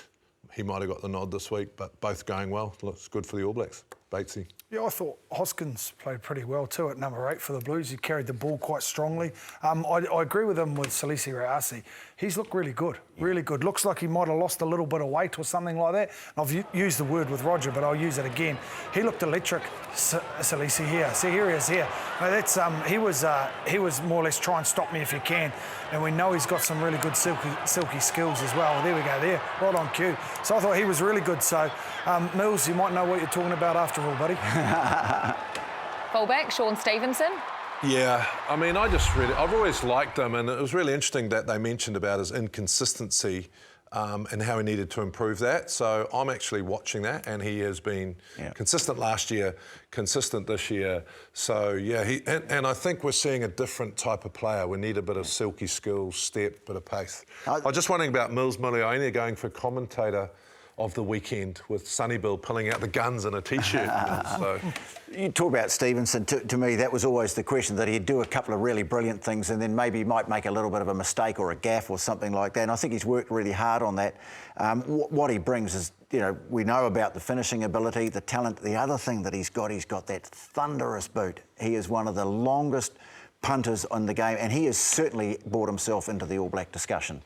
he might have got the nod this week, but both going well. Looks good for the All Blacks. Batesy. Yeah, I thought Hoskins played pretty well too at number 8 for the Blues. He carried the ball quite strongly. I agree with him with Salesi Rayasi. He's looked really good, really good. Looks like he might have lost a little bit of weight or something like that. And I've used the word with Roger, but I'll use it again. He looked electric, Salesi here. See, here he is here. Now that's, he was more or less try and stop me if you can. And we know he's got some really good silky skills as well. There we go, there, right on cue. So I thought he was really good. So, Mills, you might know what you're talking about after all, buddy. Fullback, Sean Stevenson. Yeah, I mean, I've always liked him, and it was really interesting that they mentioned about his inconsistency and how he needed to improve that. So I'm actually watching that, and he has been consistent last year, consistent this year. So yeah, and I think we're seeing a different type of player. We need a bit of silky skills, step, bit of pace. I was just wondering about Mills Muliaina going for commentator of the weekend with Sonny Bill pulling out the guns in a T-shirt. So. You talk about Stevenson. To me, that was always the question, that he'd do a couple of really brilliant things and then maybe might make a little bit of a mistake or a gaffe or something like that. And I think he's worked really hard on that. What he brings is, you know, we know about the finishing ability, the talent. The other thing that he's got that thunderous boot. He is one of the longest punters on the game, and he has certainly brought himself into the All Black discussion.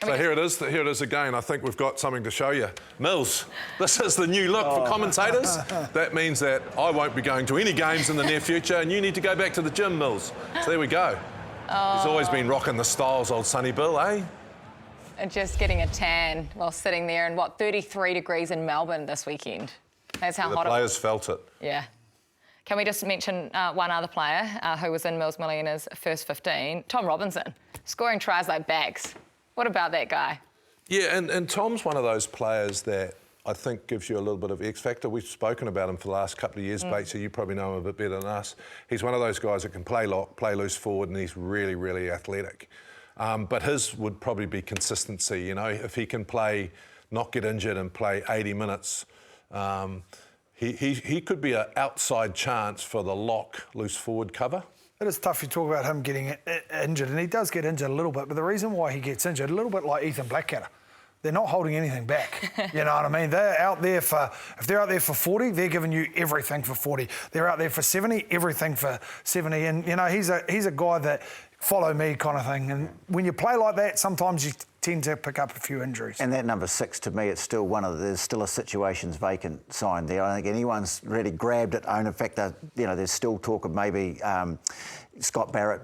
So here it is again. I think we've got something to show you. Mills, this is the new look for commentators. That means that I won't be going to any games in the near future, and you need to go back to the gym, Mills. So there we go. He's always been rocking the styles, old Sonny Bill, eh? And just getting a tan while sitting there in, 33 degrees in Melbourne this weekend. That's how the hot players felt it. Yeah. Can we just mention one other player who was in Mills Millionaires' first 15, Tom Robinson, scoring tries like bags. What about that guy? Yeah, and Tom's one of those players that I think gives you a little bit of X factor. We've spoken about him for the last couple of years, Bates, so you probably know him a bit better than us. He's one of those guys that can play lock, play loose forward, and he's really, really athletic. But his would probably be consistency, you know, if he can play, not get injured and play 80 minutes, he could be an outside chance for the lock loose forward cover. It is tough. You talk about him getting injured, and he does get injured a little bit, but the reason why he gets injured, a little bit like Ethan Blackadder, they're not holding anything back. You know what I mean? They're out there for, if they're out there for 40, they're giving you everything for 40. They're out there for 70, everything for 70. And, you know, he's a guy that follow me kind of thing. And when you play like that, sometimes you tend to pick up a few injuries. And that number 6, to me, it's still there's still a situations vacant sign there. I don't think anyone's really grabbed it. In fact, there's still talk of maybe Scott Barrett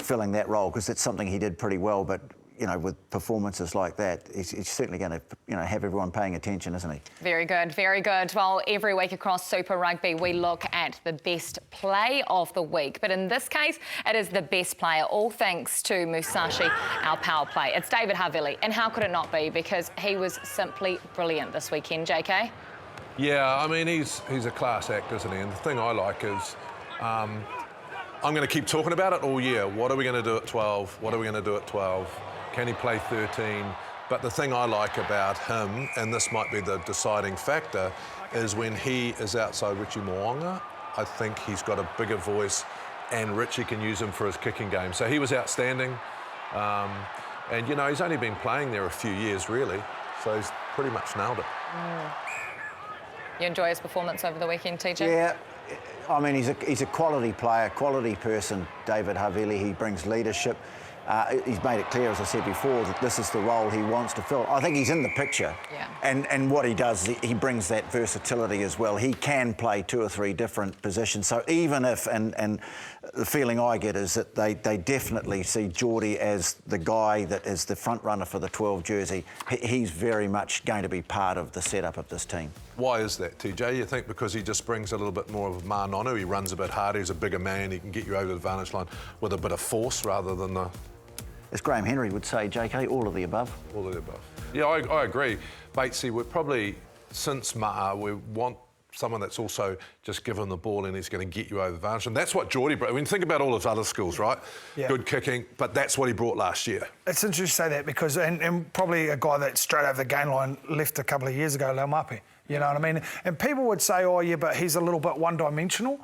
filling that role, because it's something he did pretty well, but you know, with performances like that, he's certainly going to, you know, have everyone paying attention, isn't he? Very good, very good. Well, every week across Super Rugby, we look at the best play of the week. But in this case, it is the best player, all thanks to Musashi, our power play. It's David Havili, and how could it not be? Because he was simply brilliant this weekend, JK. Yeah, I mean, he's a class act, isn't he? And the thing I like is, I'm going to keep talking about it all year. What are we going to do at 12? What are we going to do at 12? Can he play 13? But the thing I like about him, and this might be the deciding factor, is when he is outside Richie Mo'unga, I think he's got a bigger voice, and Richie can use him for his kicking game. So he was outstanding. And, you know, he's only been playing there a few years, really. So he's pretty much nailed it. You enjoy his performance over the weekend, TJ? Yeah. I mean, he's a quality player, quality person, David Havili. He brings leadership. He's made it clear, as I said before, that this is the role he wants to fill. I think he's in the picture. Yeah. And what he does, he brings that versatility as well. He can play 2 or 3 different positions. So even if, and the feeling I get is that they definitely see Geordie as the guy that is the front runner for the 12 jersey. He's very much going to be part of the setup of this team. Why is that, TJ? You think because he just brings a little bit more of a Manonu, he runs a bit harder, he's a bigger man, he can get you over the advantage line with a bit of force rather than the... As Graham Henry would say, JK, all of the above. All of the above. Yeah, I agree. Batesy, we're probably, since Ma'a, we want someone that's also just given the ball and he's going to get you over the advantage. And that's what Geordie brought. I mean, think about all his other skills, right? Yeah. Good kicking, but that's what he brought last year. It's interesting to say that because, and probably a guy that straight over the game line left a couple of years ago, Laumape. You know what I mean? And people would say, oh, yeah, but he's a little bit one-dimensional.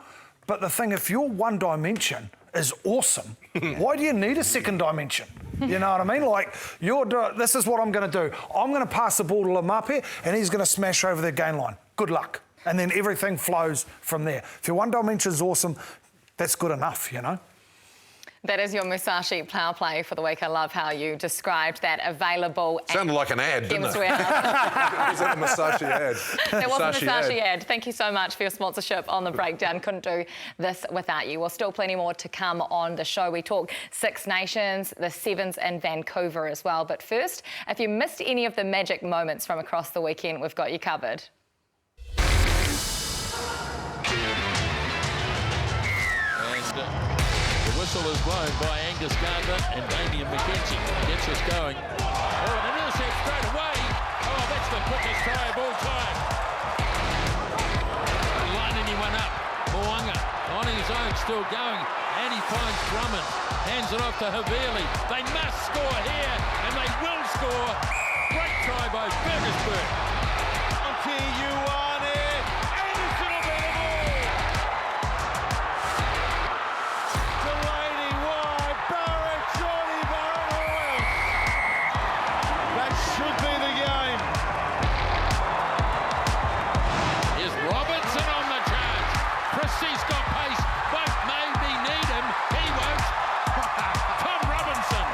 But the thing, if your one dimension is awesome, why do you need a second dimension? You know what I mean? Like, this is what I'm going to do. I'm going to pass the ball to Laumape and he's going to smash over the game line. Good luck. And then everything flows from there. If your one dimension is awesome, that's good enough, you know? That is your Musashi power play for the week. I love how you described that. Available. Sounded like an ad, didn't it? Was that a Musashi ad? That was a Musashi ad. Thank you so much for your sponsorship on The Breakdown. Couldn't do this without you. Well, still plenty more to come on the show. We talk Six Nations, the Sevens in Vancouver as well. But first, if you missed any of the magic moments from across the weekend, we've got you covered. The whistle is blown by Angus Gardner and Damien McKenzie. Gets us going. Oh, and an intercept straight away. Oh, that's the quickest try of all time. Line anyone up. Mo'unga on his own, still going. And he finds Drummond. Hands it off to Havili. They must score here, and they will score. Great try by Fergusburg. He's got pace, but maybe need him. He won't. Tom Robinson.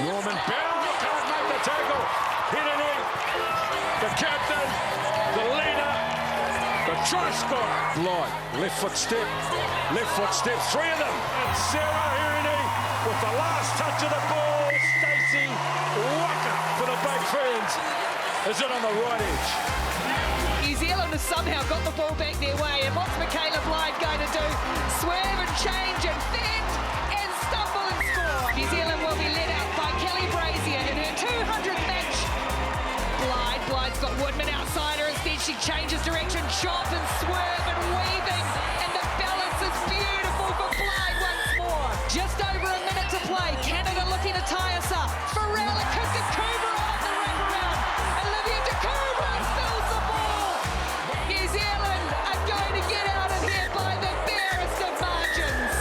Norman Bell can't make the tackle. Hidden the captain, the leader, the try scorer. Light, left foot step, 3 of them. And Sarah Hirini with the last touch of the ball. Stacey Waka for the Black Ferns. Is it on the right edge? New Zealand has somehow got the ball back their way, and what's Michaela Blythe going to do? Swerve and change and fend and stumble and score. New Zealand will be led out by Kelly Brazier in her 200th match. Blythe's got Woodman outside her. Instead, she changes direction, chop and swerve and weaving, and the balance is beautiful for Blythe once more. Just over a minute to play. Canada looking to tie us up. Varela Kukakuma on the wraparound. Olivia Takuma fills the ball. New Zealand are going to get out of here by the barest of margins.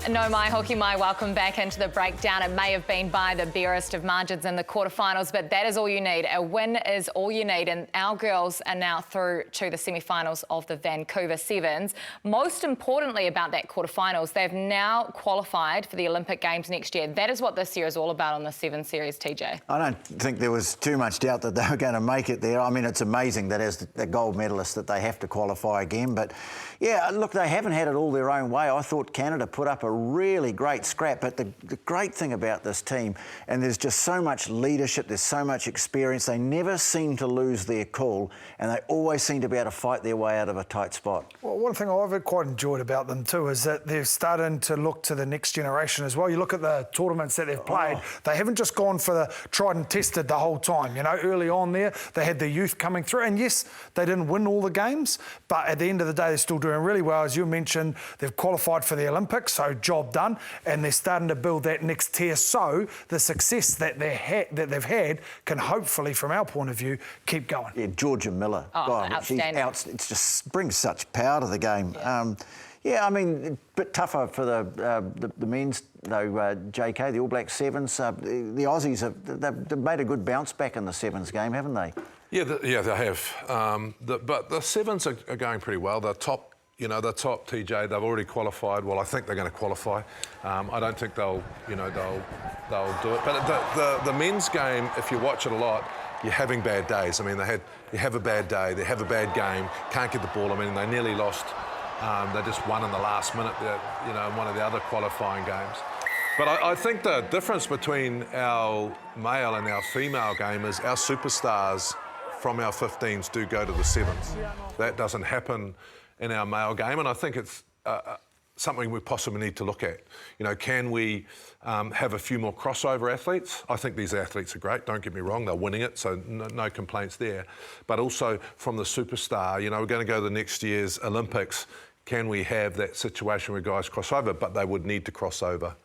No, my hockey, my welcome back into the breakdown. It may have been by the barest of margins in the quarterfinals, but that is all you need. A win is all you need, and our girls are now through to the semi-finals of the Vancouver Sevens. Most importantly about that quarterfinals, they've now qualified for the Olympic Games next year. That is what this year is all about on the Seven Series, TJ. I don't think there was too much doubt that they were going to make it there. I mean, it's amazing that as the gold medalists that they have to qualify again. But, yeah, look, they haven't had it all their own way. I thought Canada put up a really great scrap, but the great thing about this team, and there's just so much leadership, there's so much experience, they never seem to lose their cool, and they always seem to be able to fight their way out of a tight spot. Well, one thing I've quite enjoyed about them too is that they're starting to look to the next generation as well. You look at the tournaments that they've played, they haven't just gone for the tried and tested the whole time. You know, early on there, they had the youth coming through, and yes, they didn't win all the games, but at the end of the day, they're still doing really well. As you mentioned, they've qualified for the Olympics, so job done, and they're starting to build that next tier. So the success that they've had can hopefully, from our point of view, keep going. Yeah, Georgia Miller, outstanding. It just brings such power to the game. Yeah, I mean, a bit tougher for the men's though. JK, the All Black Sevens, the Aussies they've made a good bounce back in the Sevens game, haven't they? Yeah, they have. But the Sevens are going pretty well. The top TJ, they've already qualified. Well, I think they're going to qualify. I don't think they'll do it. But the men's game, if you watch it a lot, you're having bad days. I mean, you have a bad day, they have a bad game, can't get the ball. I mean, they nearly lost. They just won in the last minute, in one of the other qualifying games. But I think the difference between our male and our female game is our superstars from our 15s do go to the sevens. That doesn't happen in our male game, and I think it's something we possibly need to look at. Can we have a few more crossover athletes? I think these athletes are great, don't get me wrong, they're winning it, so no complaints there. But also from the superstar, we're going to go to the next year's Olympics. Can we have that situation where guys cross over, but they would need to cross over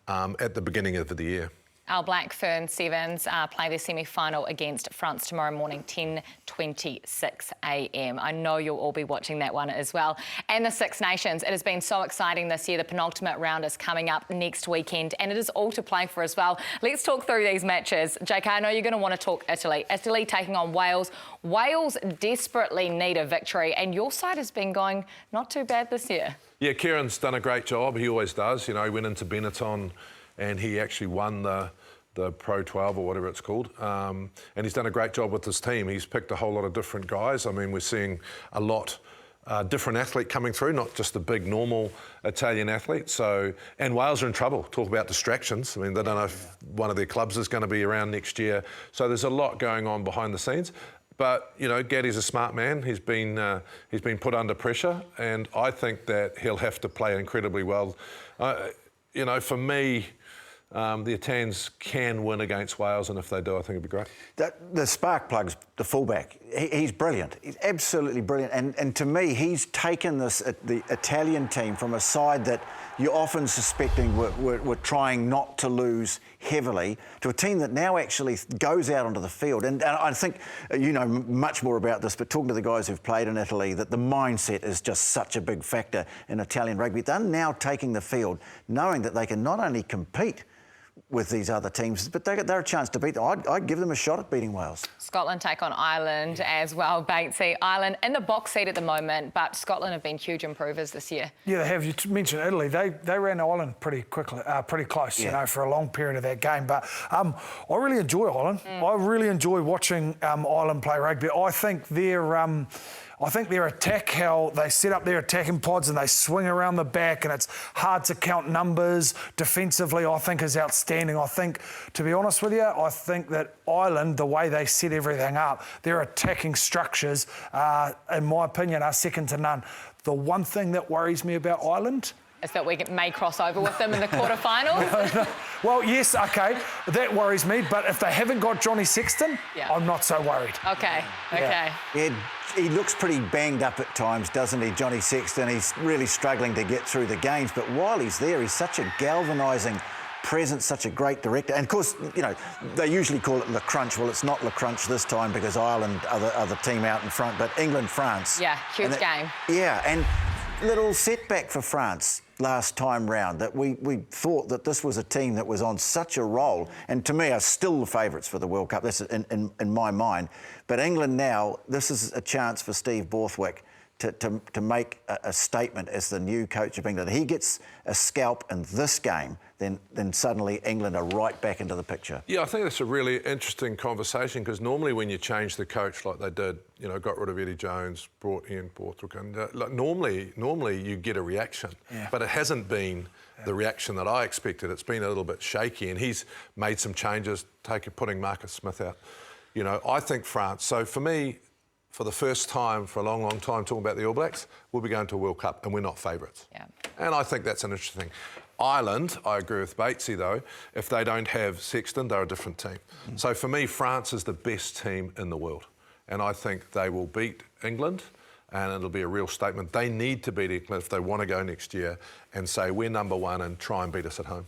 at the beginning of the year? Our Black Fern Sevens play their semi-final against France tomorrow morning, 10:26 a.m. I know you'll all be watching that one as well. And the Six Nations, it has been so exciting this year. The penultimate round is coming up next weekend, and it is all to play for as well. Let's talk through these matches. JK, I know you're going to want to talk Italy. Italy taking on Wales. Wales desperately need a victory, and your side has been going not too bad this year. Yeah, Kieran's done a great job. He always does. He went into Benetton and he actually won the Pro 12 or whatever it's called. And he's done a great job with his team. He's picked a whole lot of different guys. I mean, we're seeing a lot different athlete coming through, not just the big normal Italian athlete. And Wales are in trouble. Talk about distractions. I mean, they don't know if one of their clubs is going to be around next year. So there's a lot going on behind the scenes. But, Gaddy's a smart man. He's been put under pressure, and I think that he'll have to play incredibly well. For me, the Italians can win against Wales, and if they do, I think it'd be great. The spark plug's the fullback. He's brilliant. He's absolutely brilliant. And to me, he's taken the Italian team from a side that you're often suspecting were trying not to lose heavily to a team that now actually goes out onto the field. And I think you know much more about this, but talking to the guys who've played in Italy, that the mindset is just such a big factor in Italian rugby. They're now taking the field knowing that they can not only compete with these other teams, but they're a chance to beat them. I'd give them a shot at beating Wales. Scotland take on Ireland as well, Batesy. Ireland in the box seat at the moment, but Scotland have been huge improvers this year. Yeah, they have. You mentioned Italy. They ran Ireland pretty quickly, pretty close, you know, for a long period of that game. But I really enjoy Ireland. I really enjoy watching Ireland play rugby. I think they're... I think their attack, how they set up their attacking pods and they swing around the back and it's hard to count numbers defensively, I think is outstanding. I think, to be honest with you, I think that Ireland, the way they set everything up, their attacking structures, in my opinion, are second to none. The one thing that worries me about Ireland is that we may cross over with them in the quarterfinals? Well, yes, OK, that worries me. But if they haven't got Johnny Sexton, I'm not so worried. OK. Yeah, he looks pretty banged up at times, doesn't he, Johnny Sexton? He's really struggling to get through the games. But while he's there, he's such a galvanising presence, such a great director. And, of course, you know, they usually call it Le Crunch. Well, it's not Le Crunch this time because Ireland are the team out in front. But England-France. Yeah, huge game. Yeah, and little setback for France last time round, that we thought that this was a team that was on such a roll, and to me are still the favourites for the World Cup. That's in my mind. But England now, this is a chance for Steve Borthwick to make a statement as the new coach of England. If he gets a scalp in this game, then suddenly England are right back into the picture. Yeah, I think that's a really interesting conversation, because normally when you change the coach like they did, you know, got rid of Eddie Jones, brought Ian Borthwick, and like normally you get a reaction, but it hasn't been the reaction that I expected. It's been a little bit shaky, and he's made some changes, putting Marcus Smith out. You know, I think France. So for me, for the first time for a long, long time, talking about the All Blacks, we'll be going to a World Cup and we're not favourites. Yeah. And I think that's an interesting thing. Ireland, I agree with Batesy though, if they don't have Sexton, they're a different team. So for me, France is the best team in the world. And I think they will beat England, and it'll be a real statement. They need to beat England if they want to go next year and say we're number one and try and beat us at home.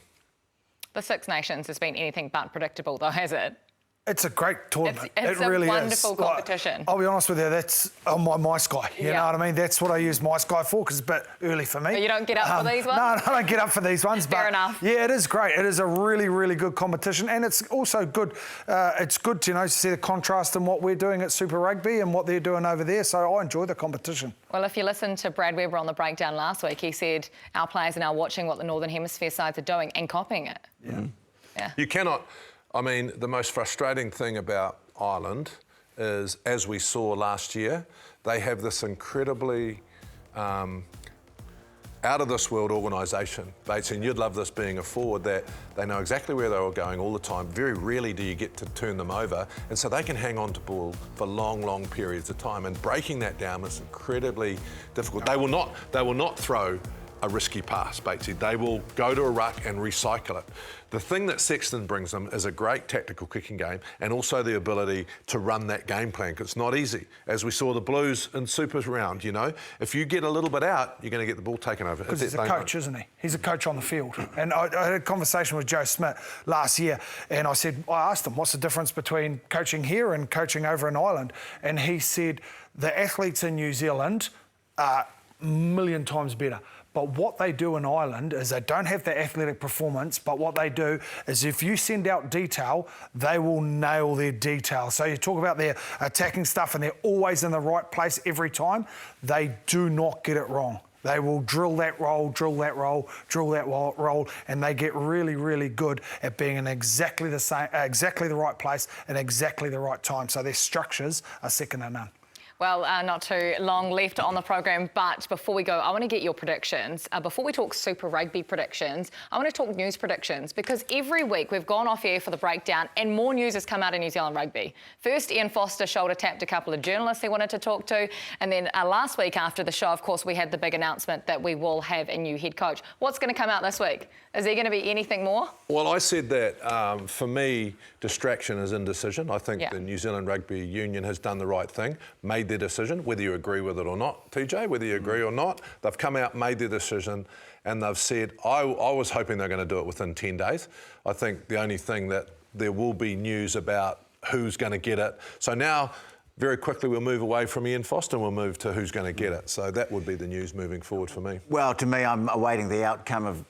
The Six Nations has been anything but predictable though, has it? It's a great tournament. It's it really a wonderful is. competition. Like, I'll be honest with you, that's on my Sky. You know what I mean? That's what I use my Sky for, because it's a bit early for me. But you don't get up for these ones? No, I don't get up for these ones. Fair enough. Yeah, it is great. It is a really, really good competition, and it's also good. It's good to see the contrast in what we're doing at Super Rugby and what they're doing over there. So I enjoy the competition. Well, if you listened to Brad Weber on the breakdown last week, he said our players are now watching what the Northern Hemisphere sides are doing and copying it. Yeah. You cannot. I mean, the most frustrating thing about Ireland is, as we saw last year, they have this incredibly out-of-this-world organisation. Bates, and you'd love this being a forward, that they know exactly where they're all going all the time. Very rarely do you get to turn them over, and so they can hang on to ball for long, long periods of time. And breaking that down is incredibly difficult. They will not throw a risky pass, Batesy. They will go to a ruck and recycle it. The thing that Sexton brings them is a great tactical kicking game, and also the ability to run that game plan, because it's not easy. As we saw the Blues in Super round, you know, if you get a little bit out, you're going to get the ball taken over. Because he's a coach, isn't he? He's a coach on the field. And I had a conversation with Joe Smith last year, and I asked him, what's the difference between coaching here and coaching over in Ireland? And he said, the athletes in New Zealand are a million times better. But what they do in Ireland is they don't have the athletic performance, but what they do is if you send out detail, they will nail their detail. So you talk about their attacking stuff and they're always in the right place every time. They do not get it wrong. They will drill that roll, drill that roll, drill that roll, and they get really, really good at being in exactly the right place and exactly the right time. So their structures are second to none. Well, not too long left on the program, but before we go, I want to get your predictions. Before we talk Super Rugby predictions, I want to talk news predictions, because every week we've gone off air for the breakdown and more news has come out of New Zealand Rugby. First, Ian Foster shoulder tapped a couple of journalists he wanted to talk to, and then last week after the show, of course, we had the big announcement that we will have a new head coach. What's going to come out this week? Is there going to be anything more? Well, I said that for me, distraction is indecision. I think the New Zealand Rugby Union has done the right thing, made their decision, whether you agree with it or not, TJ, whether you agree or not. They've come out, made their decision, and they've said, I was hoping they're going to do it within 10 days. I think the only thing that there will be news about who's going to get it. So now, very quickly, we'll move away from Ian Foster and we'll move to who's going to get it. So that would be the news moving forward for me. Well, to me, I'm awaiting the outcome of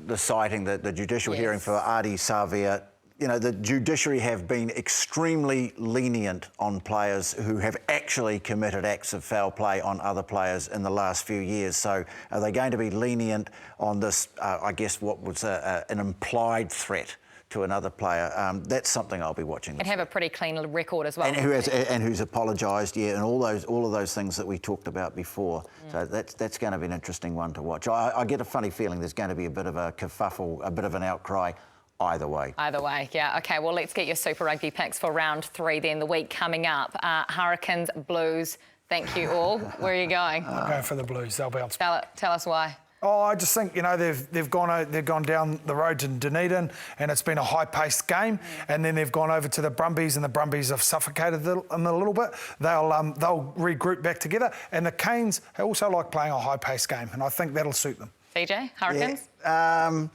the citing, the judicial hearing for Ardie Savea. You know, the judiciary have been extremely lenient on players who have actually committed acts of foul play on other players in the last few years. So are they going to be lenient on this, I guess, what was an implied threat to another player. That's something I'll be watching. And have a pretty clean record as well. And who's apologised, yeah, and all of those things that we talked about before. So that's going to be an interesting one to watch. I get a funny feeling there's going to be a bit of a kerfuffle, a bit of an outcry. Either way. Either way, yeah. OK, well, let's get your Super Rugby picks for round 3 then, the week coming up. Hurricanes, Blues, thank you all. Where are you going? I'm going for the Blues. They'll bounce. Tell us why. Oh, I just think, you know, they've gone down the road to Dunedin and it's been a high-paced game, and then they've gone over to the Brumbies and the Brumbies have suffocated them a little bit. They'll regroup back together, and the Canes also like playing a high-paced game, and I think that'll suit them. CJ, Hurricanes? Yeah.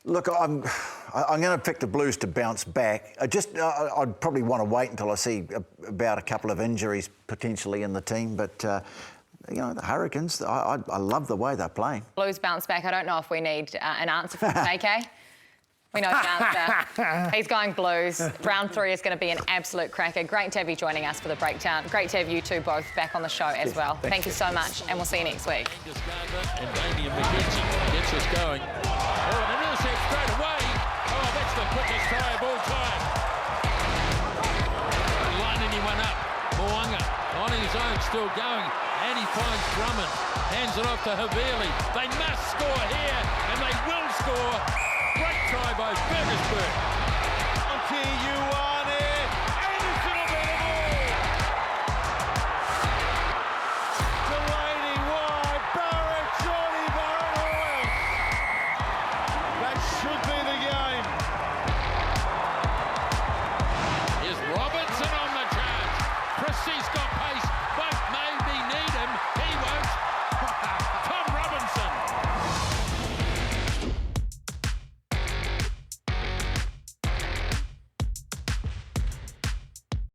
Look, I'm going to pick the Blues to bounce back. I'd probably want to wait until I see about a couple of injuries potentially in the team, but you know, the Hurricanes, I love the way they're playing. Blues bounce back. I don't know if we need an answer from KK. We know the answer. He's going Blues. Round 3 is going to be an absolute cracker. Great to have you joining us for the breakdown. Great to have you two both back on the show as well. Thank you so much, and we'll see you next week. And Damien McKenzie gets us going. Oh, and an intercept straight away. Oh, that's the quickest try of all time. Lining anyone up. Mo'unga on his own, still going. And he finds Drummond. Hands it off to Havili. They must score here, and they will score. Great try by Fergusburg.